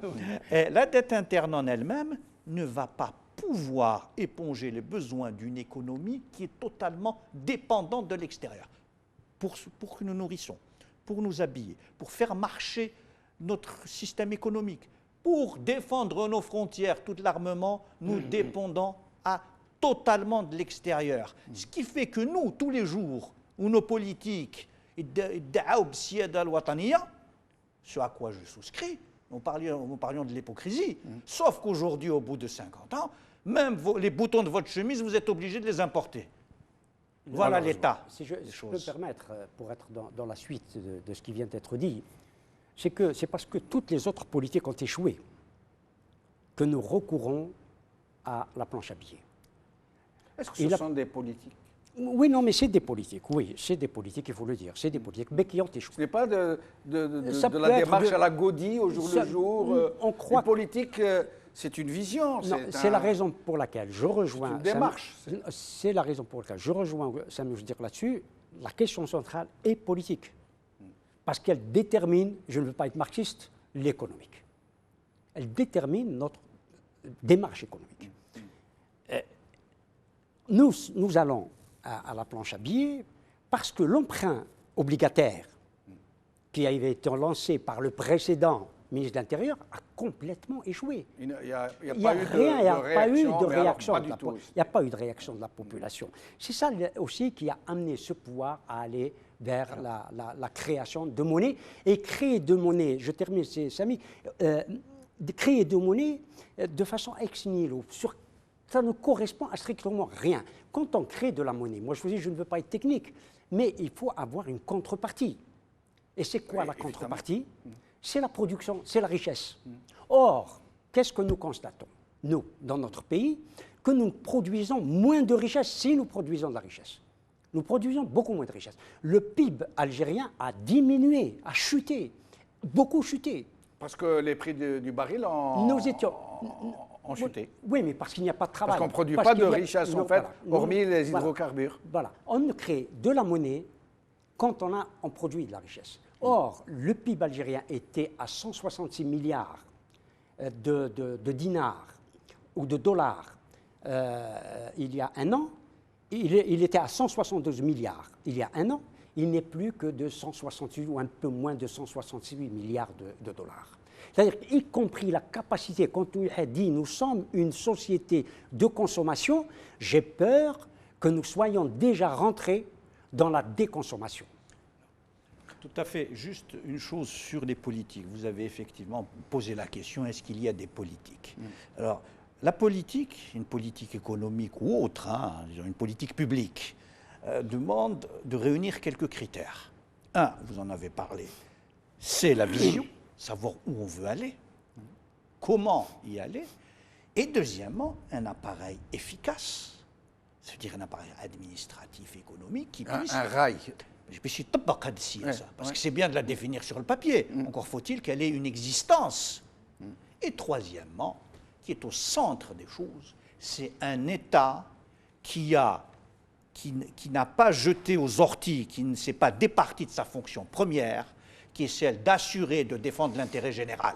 La dette interne en elle-même ne va pas pouvoir éponger les besoins d'une économie qui est totalement dépendante de l'extérieur. Pour que nous nourrissons, pour nous habiller, pour faire marcher notre système économique, pour défendre nos frontières, tout l'armement, nous dépendons totalement de l'extérieur. Ce qui fait que nous, tous les jours, où nos politiques, ce à quoi je souscris, nous parlions de l'hypocrisie, sauf qu'aujourd'hui, au bout de 50 ans, même les boutons de votre chemise, vous êtes obligés de les importer. Voilà l'état. Si je peux me permettre, pour être dans la suite de ce qui vient d'être dit, c'est parce que toutes les autres politiques ont échoué que nous recourons à la planche à billets. Est-ce que ce sont des politiques? Oui, non, mais c'est des politiques, oui, c'est des politiques, il faut le dire, c'est des politiques, mais qui ont échoué. Ce n'est pas de la démarche à la Gaudi, au jour le jour. On croit les politiques c'est une vision. C'est la raison pour laquelle je rejoins. C'est une démarche. C'est la raison pour laquelle je rejoins Samuel Jdir là-dessus. La question centrale est politique. Parce qu'elle détermine, je ne veux pas être marxiste, l'économique. Elle détermine notre démarche économique. Nous allons à la planche à billets parce que l'emprunt obligataire qui avait été lancé par le précédent ministre de l'Intérieur a complètement échoué. Il n'y a pas eu de réaction. Il n'y a pas eu de réaction de la population. C'est ça aussi qui a amené ce pouvoir à aller vers la création de monnaie. Et créer de monnaie, je termine, Samy, de créer de monnaie de façon ex nihilo, ça ne correspond à strictement rien. Quand on crée de la monnaie, moi je vous dis, je ne veux pas être technique, mais il faut avoir une contrepartie. Et c'est quoi la contrepartie? C'est la production, c'est la richesse. Or, qu'est-ce que nous constatons, nous, dans notre pays? Que nous produisons moins de richesse si nous produisons de la richesse. Nous produisons beaucoup moins de richesse. Le PIB algérien a diminué, a chuté, beaucoup chuté. Parce que les prix du baril ont chuté. Oui, mais parce qu'il n'y a pas de travail. Parce qu'on ne produit pas de richesse, en fait, hormis les hydrocarbures. Voilà. On crée de la monnaie quand on produit de la richesse. Or, le PIB algérien était à 166 milliards de dinars ou de dollars il y a un an. Il était à 172 milliards il y a un an. Il n'est plus que de 168 ou un peu moins de 168 milliards de dollars. C'est-à-dire y compris la capacité, quand on a dit nous sommes une société de consommation, j'ai peur que nous soyons déjà rentrés dans la déconsommation. Tout à fait. Juste une chose sur les politiques. Vous avez effectivement posé la question, est-ce qu'il y a des politiques? Alors, la politique, une politique économique ou autre, une politique publique, demande de réunir quelques critères. Un, vous en avez parlé, c'est la vision, savoir où on veut aller, comment y aller. Et deuxièmement, un appareil efficace, c'est-à-dire un appareil administratif, économique qui puisse... Un rail. Parce que c'est bien de la définir sur le papier. Encore faut-il qu'elle ait une existence. Et troisièmement, qui est au centre des choses, c'est un État qui n'a pas jeté aux orties, qui ne s'est pas départi de sa fonction première, qui est celle d'assurer, de défendre l'intérêt général.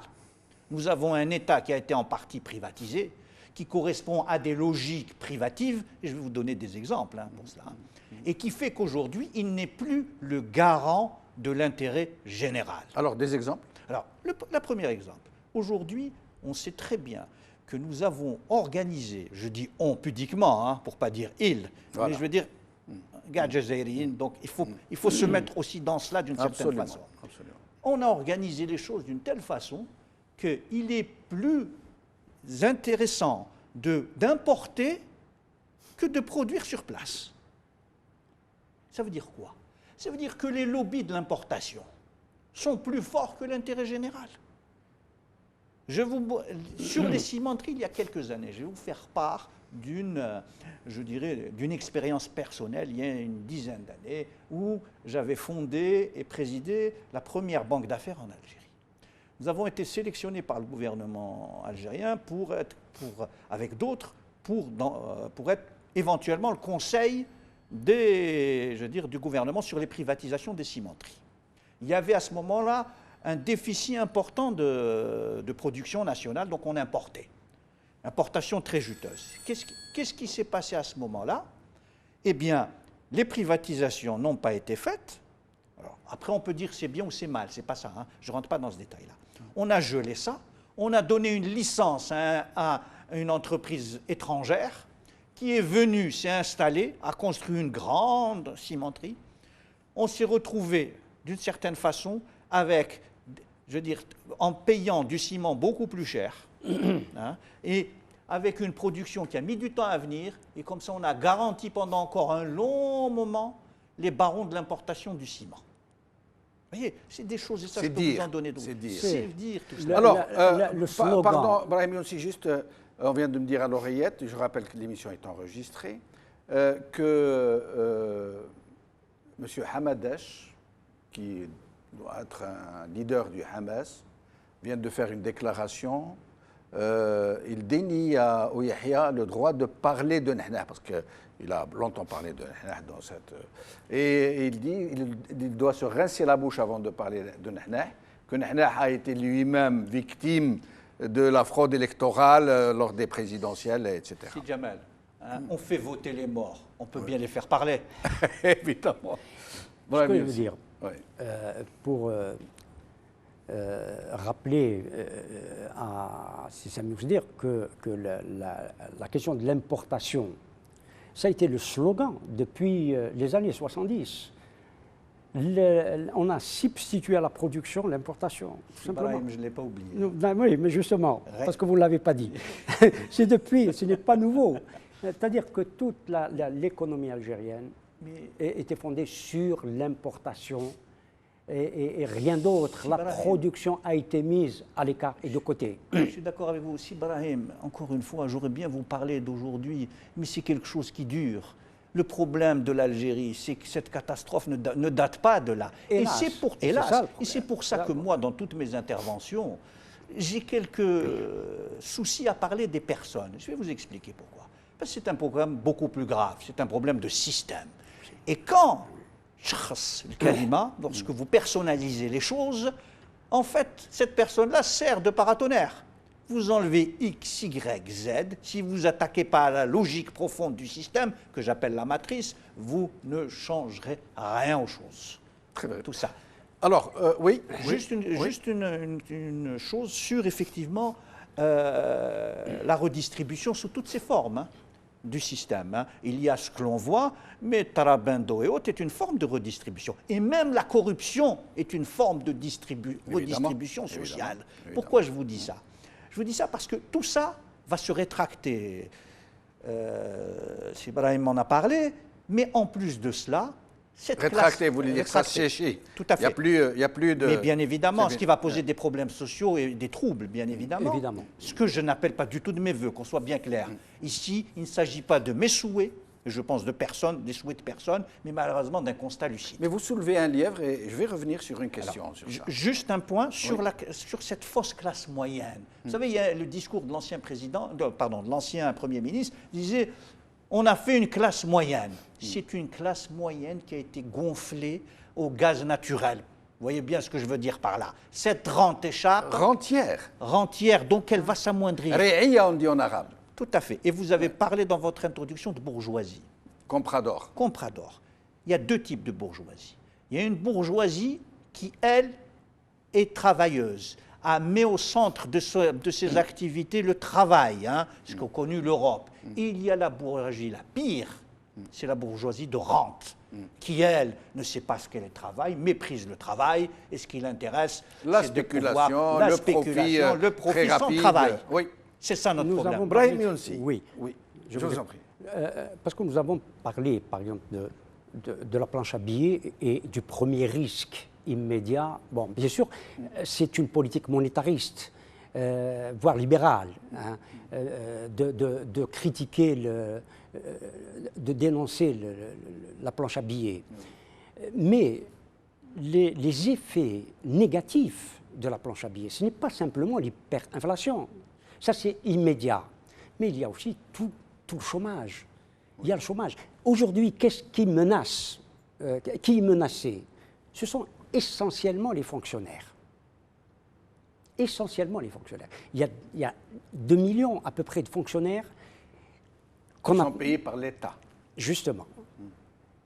Nous avons un État qui a été en partie privatisé, qui correspond à des logiques privatives, et je vais vous donner des exemples pour cela, et qui fait qu'aujourd'hui, il n'est plus le garant de l'intérêt général. Alors, des exemples? Alors, le premier exemple. Aujourd'hui, on sait très bien que nous avons organisé, je dis on pudiquement, pour ne pas dire il, mais je veux dire, donc il faut se mettre aussi dans cela d'une certaine façon. Absolument. On a organisé les choses d'une telle façon qu'il est plus intéressant d'importer que de produire sur place. Ça veut dire quoi? Ça veut dire que les lobbies de l'importation sont plus forts que l'intérêt général. Sur les cimenteries, il y a quelques années, je vais vous faire part d'une expérience personnelle il y a une dizaine d'années où j'avais fondé et présidé la première banque d'affaires en Algérie. Nous avons été sélectionnés par le gouvernement algérien avec d'autres pour être éventuellement le conseil du gouvernement sur les privatisations des cimenteries. Il y avait à ce moment-là un déficit important de production nationale, donc on importait. Importation très juteuse. Qu'est-ce qui s'est passé à ce moment-là? Eh bien, les privatisations n'ont pas été faites. Alors, après, on peut dire c'est bien ou c'est mal, c'est pas ça, je ne rentre pas dans ce détail-là. On a gelé ça, on a donné une licence à une entreprise étrangère qui est venue, s'est installée, a construit une grande cimenterie. On s'est retrouvé, d'une certaine façon, en payant du ciment beaucoup plus cher, et avec une production qui a mis du temps à venir, et comme ça on a garanti pendant encore un long moment les barons de l'importation du ciment. Vous voyez, c'est des choses, et ça je peux vous en donner d'autres. C'est dire tout cela. Alors, pardon, Brahim aussi, juste, on vient de me dire à l'oreillette, je rappelle que l'émission est enregistrée, que M. Hamadesh, qui doit être un leader du Hamas, vient de faire une déclaration il dénie à Yahya le droit de parler de Nahnah, parce qu'il a longtemps parlé de Nahnah dans cette... Et il dit qu'il doit se rincer la bouche avant de parler de Nahnah, que Nahnah a été lui-même victime de la fraude électorale lors des présidentielles, etc. Si Jamal, hein, on fait voter les morts, on peut bien les faire parler. Évidemment. Ce que je veux dire, Oui. pour rappeler à si ça veut dire que la question de l'importation, ça a été le slogan depuis les années 70. On a substitué à la production l'importation, tout simplement. Brahim, je ne l'ai pas oublié. Oui, mais justement, parce que vous ne l'avez pas dit. C'est depuis, ce n'est pas nouveau. C'est-à-dire que toute l'économie algérienne était fondée sur l'importation et rien d'autre. La production a été mise à l'écart et de côté. Je suis d'accord avec vous aussi, Brahim. Encore une fois, j'aurais bien vous parler d'aujourd'hui, mais c'est quelque chose qui dure. Le problème de l'Algérie, c'est que cette catastrophe ne date pas de là. Hélas, et c'est pour ça que moi, dans toutes mes interventions, j'ai quelques soucis à parler des personnes. Je vais vous expliquer pourquoi. Parce que c'est un problème beaucoup plus grave. C'est un problème de système. Et quand, le kalima, lorsque vous personnalisez les choses, en fait, cette personne-là sert de paratonnerre. Vous enlevez X, Y, Z. Si vous n'attaquez pas à la logique profonde du système, que j'appelle la matrice, vous ne changerez rien aux choses. Très bien. Tout ça. Alors, oui. Juste une chose sur, effectivement, la redistribution sous toutes ses formes du système. Hein. Il y a ce que l'on voit, mais Tarabendo et autres est une forme de redistribution. Et même la corruption est une forme de redistribution sociale. Évidemment. Pourquoi je vous dis ça? Je vous dis ça parce que tout ça va se rétracter. Ibrahim m'en a parlé, mais en plus de cela, cette Rétracté, classe, vous voulez dire ça séché. Tout à fait. Il n'y a plus de... Mais bien évidemment, ce qui va poser des problèmes sociaux et des troubles, bien évidemment. Évidemment. Ce que je n'appelle pas du tout de mes voeux, qu'on soit bien clair. Ici, il ne s'agit pas de mes souhaits, je pense de personne, des souhaits de personne, mais malheureusement d'un constat lucide. Mais vous soulevez un lièvre et je vais revenir sur une question. Sur ça. Juste un point sur cette fausse classe moyenne. Vous savez, il y a le discours de l'ancien de l'ancien Premier ministre, disait on a fait une classe moyenne. C'est une classe moyenne qui a été gonflée au gaz naturel. Vous voyez bien ce que je veux dire par là. Cette rente échappe. Rentière, donc elle va s'amoindrir. Réia, on dit en arabe. Tout à fait. Et vous avez parlé dans votre introduction de bourgeoisie. Comprador. Comprador. Il y a deux types de bourgeoisie. Il y a une bourgeoisie qui, elle, est travailleuse, met au centre de ses activités le travail, ce qu'a connu l'Europe. Et il y a la bourgeoisie la pire, c'est la bourgeoisie de rente, qui, elle, ne sait pas ce qu'est le travail, méprise le travail, et ce qui l'intéresse, la c'est spéculation, le profit sans travail. Oui. C'est ça notre problème. Brahim aussi. Oui. Je vous en prie. Parce que nous avons parlé, par exemple, de la planche à billets et du premier risque immédiat. Bon, bien sûr, c'est une politique monétariste, voire libérale, de critiquer, de dénoncer la planche à billets. Mais les effets négatifs de la planche à billets, ce n'est pas simplement l'hyperinflation. Ça, c'est immédiat. Mais il y a aussi tout le chômage. Il y a le chômage. Aujourd'hui, qu'est-ce qui menace qui est menacé? Ce sont essentiellement les fonctionnaires. Essentiellement les fonctionnaires. Il y a 2 millions à peu près de fonctionnaires qui sont payés par l'État. Justement.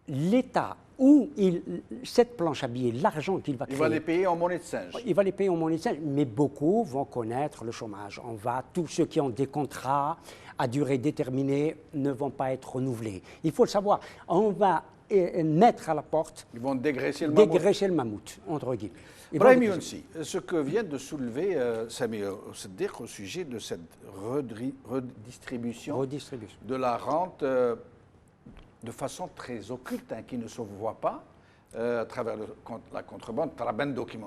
L'État, cette planche à billets, l'argent qu'il va créer... Il va les payer en monnaie de singe. Il va les payer en monnaie de singe, mais beaucoup vont connaître le chômage. Tous ceux qui ont des contrats à durée déterminée ne vont pas être renouvelés. Il faut le savoir. On va mettre à la porte... Ils vont dégraisser le mammouth, entre guillemets. Brahim Younsi, ce que vient de soulever Samir Seddiq au sujet de cette redistribution de la rente de façon très occulte, qui ne se voit pas, à travers la contrebande, Tarabendo qui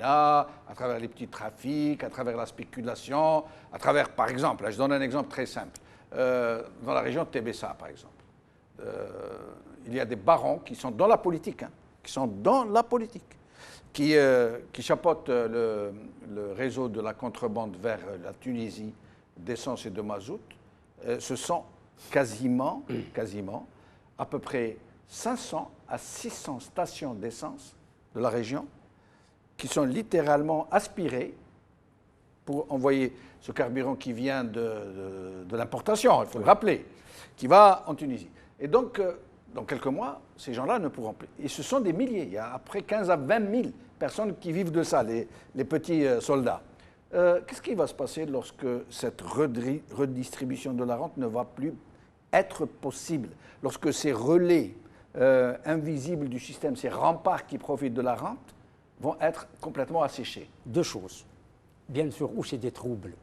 à travers les petits trafics, à travers la spéculation, à travers, par exemple, je donne un exemple très simple, dans la région de Tébessa, par exemple, il y a des barons qui sont dans la politique, qui chapeaute le réseau de la contrebande vers la Tunisie d'essence et de mazout, ce sont quasiment à peu près 500 à 600 stations d'essence de la région qui sont littéralement aspirées pour envoyer ce carburant qui vient de l'importation, il faut le rappeler, qui va en Tunisie. Et donc, dans quelques mois, ces gens-là ne pourront plus. Et ce sont des milliers. Il y a après 15 à 20 000 personnes qui vivent de ça, les petits soldats. Qu'est-ce qui va se passer lorsque cette redistribution de la rente ne va plus être possible? Lorsque ces relais invisibles du système, ces remparts qui profitent de la rente, vont être complètement asséchés? Deux choses. Bien sûr, ou c'est des troubles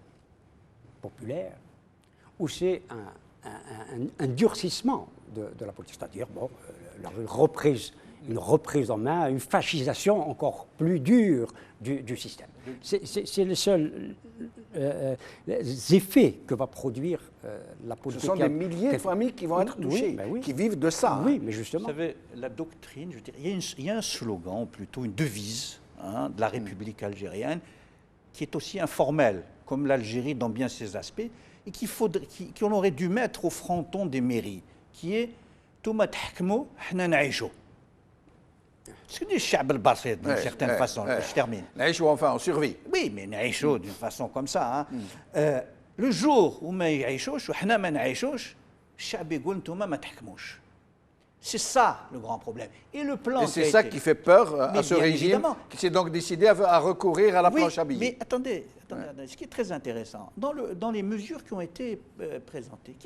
populaires, ou c'est un durcissement de la politique, c'est-à-dire une reprise en main, une fascisation encore plus dure du système. C'est les seuls effets que va produire la politique. Ce sont des milliers de familles qui vont être touchées, qui vivent de ça. Oui, mais justement. Vous savez, la doctrine, je dirais, il y a un slogan, ou plutôt une devise de la République algérienne, qui est aussi informelle, comme l'Algérie dans bien ses aspects, et qu'on aurait dû mettre au fronton des mairies, qui est « Touma tahkmou, hna naïchou ». Ce que dit le chab al-Basid, d'une certaine façon, je termine. Naïchou, enfin, on survit. Oui, mais naïchou, d'une façon comme ça. Le jour où ma yaïchouch, ou hna ma naïchouch, le chab yqoul Touma ma tahkmouch. C'est ça le grand problème. Et le plan. Et c'est ça qui fait peur à ce régime, qui s'est donc décidé à recourir à la planche à billets. Mais attendez, ce qui est très intéressant, dans les mesures qui ont été présentées,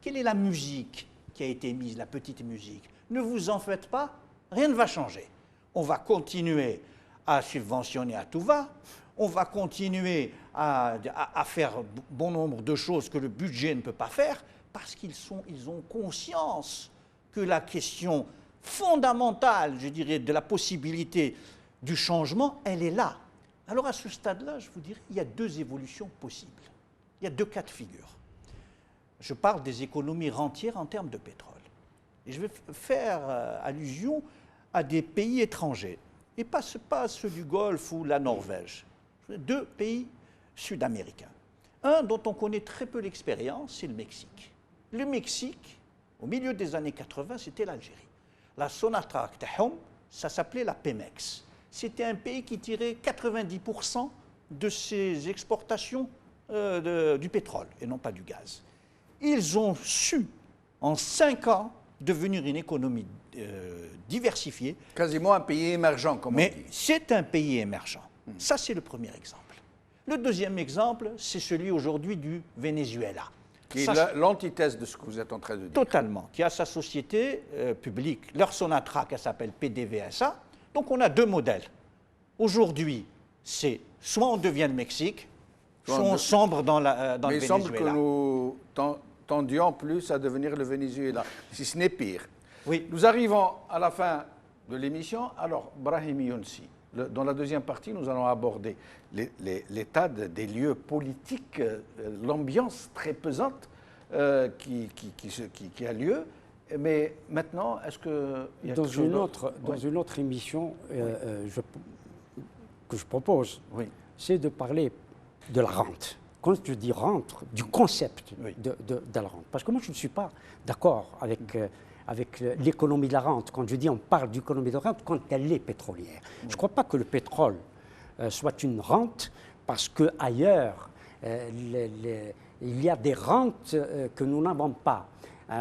quelle est la musique qui a été mise, la petite musique? Ne vous en faites pas, rien ne va changer. On va continuer à subventionner à tout va, on va continuer à faire bon nombre de choses que le budget ne peut pas faire, parce qu'ils ont conscience que la question fondamentale, je dirais, de la possibilité du changement, elle est là. Alors à ce stade-là, je vous dirais, il y a deux évolutions possibles. Il y a deux cas de figure. Je parle des économies rentières en termes de pétrole. Et je vais faire allusion à des pays étrangers, et pas ceux du Golfe ou la Norvège. Deux pays sud-américains. Un dont on connaît très peu l'expérience, c'est le Mexique. Le Mexique, au milieu des années 80, c'était l'Algérie. La Sonatrach, ça s'appelait la Pemex. C'était un pays qui tirait 90% de ses exportations du pétrole, et non pas du gaz. Ils ont su, en 5 ans, devenir une économie diversifiée. Quasiment un pays émergent, comme on dit. Mais c'est un pays émergent. Ça, c'est le premier exemple. Le deuxième exemple, c'est celui aujourd'hui du Venezuela. Qui est l'antithèse de ce que vous êtes en train de dire. Totalement. Qui a sa société publique, leur Sonatrach, elle s'appelle PDVSA. Donc on a deux modèles. Aujourd'hui, c'est soit on devient le Mexique, soit on sombre dans le Venezuela. Mais il semble que nous tendions plus à devenir le Venezuela, si ce n'est pire. Oui. Nous arrivons à la fin de l'émission. Alors, Brahim Younsi, dans la deuxième partie, nous allons aborder l'état des lieux politiques, l'ambiance très pesante qui a lieu. Mais maintenant, est-ce que... Dans une autre émission que je propose, c'est de parler de la rente. Quand je dis rente, du concept de la rente. Parce que moi, je ne suis pas d'accord avec l'économie de la rente. Quand je dis on parle d'économie de la rente, quand elle est pétrolière. Je ne crois pas que le pétrole soit une rente, parce qu'ailleurs, il y a des rentes que nous n'avons pas.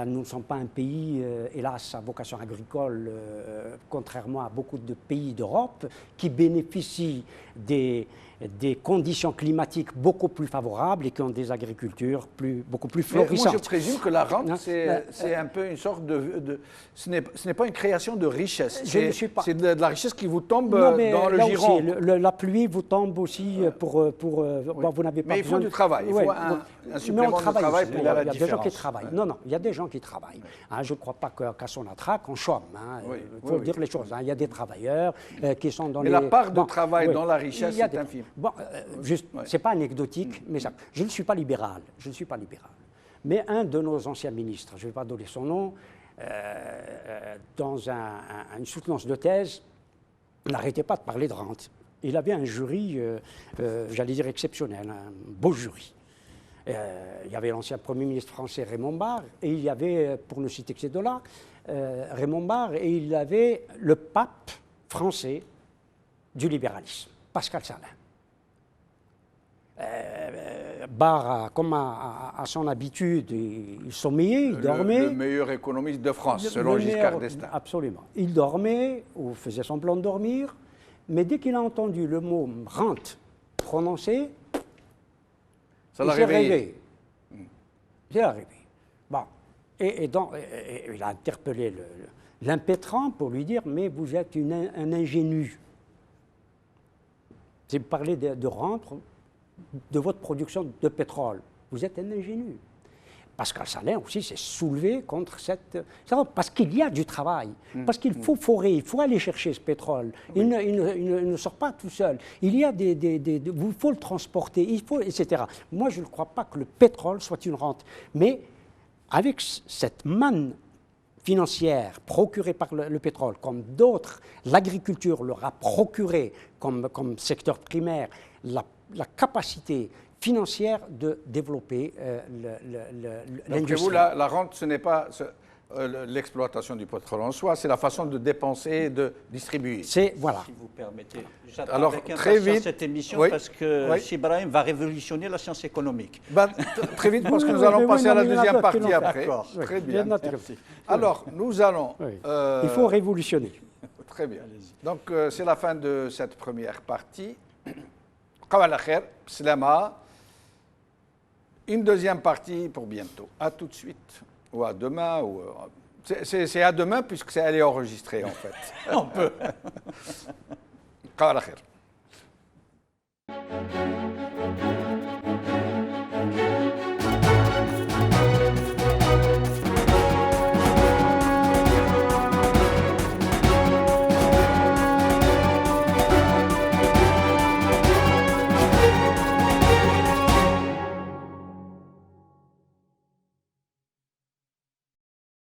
Nous ne sommes pas un pays, hélas, à vocation agricole, contrairement à beaucoup de pays d'Europe, qui bénéficient des conditions climatiques beaucoup plus favorables et qui ont des agricultures beaucoup plus florissantes. Moi, je présume que la rente, c'est un peu une sorte ce n'est pas une création de richesse. C'est de la richesse qui vous tombe dans le giron. La pluie vous tombe aussi vous n'avez pas mais il faut du travail. Il faut un supplément de travail pour la différence. Il y a des gens qui travaillent. Non, il y a des gens qui travaillent. Je ne crois pas qu'à Sonatrach, on chôme. Il faut dire les choses. Il y a des travailleurs qui sont dans mais la part de travail dans la richesse, c'est infime. Bon, c'est pas anecdotique, mais ça, je ne suis pas libéral. Mais un de nos anciens ministres, je ne vais pas donner son nom, dans une soutenance de thèse, n'arrêtait pas de parler de rente. Il avait un jury, j'allais dire exceptionnel, un beau jury. Il y avait l'ancien Premier ministre français Raymond Barre, et il y avait, pour ne citer que ces deux-là, Raymond Barre, et il y avait le pape français du libéralisme, Pascal Salin. Barre, comme à son habitude, il sommeillait, il dormait. Le meilleur économiste de France, selon Giscard d'Estaing. Absolument. Il dormait ou faisait semblant de dormir, mais dès qu'il a entendu le mot rente prononcé, Ça il l'a s'est réveillé. réveillé. Il s'est réveillé. Bon. Et donc, il a interpellé l'impétrant pour lui dire « Mais vous êtes un ingénu. Si vous parlez de rente, de votre production de pétrole, vous êtes un ingénu. » Pascal Salin aussi s'est soulevé contre cette... Parce qu'il y a du travail, parce qu'il faut forer, il faut aller chercher ce pétrole. Oui. Il ne sort pas tout seul. Il y a il faut le transporter, il faut, etc. Moi, je ne crois pas que le pétrole soit une rente. Mais avec cette manne financière procurée par le pétrole, comme d'autres, l'agriculture leur a procuré comme secteur primaire la capacité financière de développer l'industrie. D'après vous, la rente, ce n'est pas l'exploitation du pétrole en soi, c'est la façon de dépenser et de distribuer. C'est, voilà. Si vous permettez. J'attends Alors, avec très impatience vite, cette émission oui, parce que oui. Ibrahim va révolutionner la science économique. Très vite, parce que nous allons passer à la deuxième partie après. D'accord. Très bien. Merci. Alors, nous allons... Oui. Il faut révolutionner. Très bien. Donc, c'est la fin de cette première partie. Qawala khair, Slama. Une deuxième partie pour bientôt. À tout de suite. Ou à demain. C'est à demain puisque elle est enregistrée en fait. On peut. Qawala khair.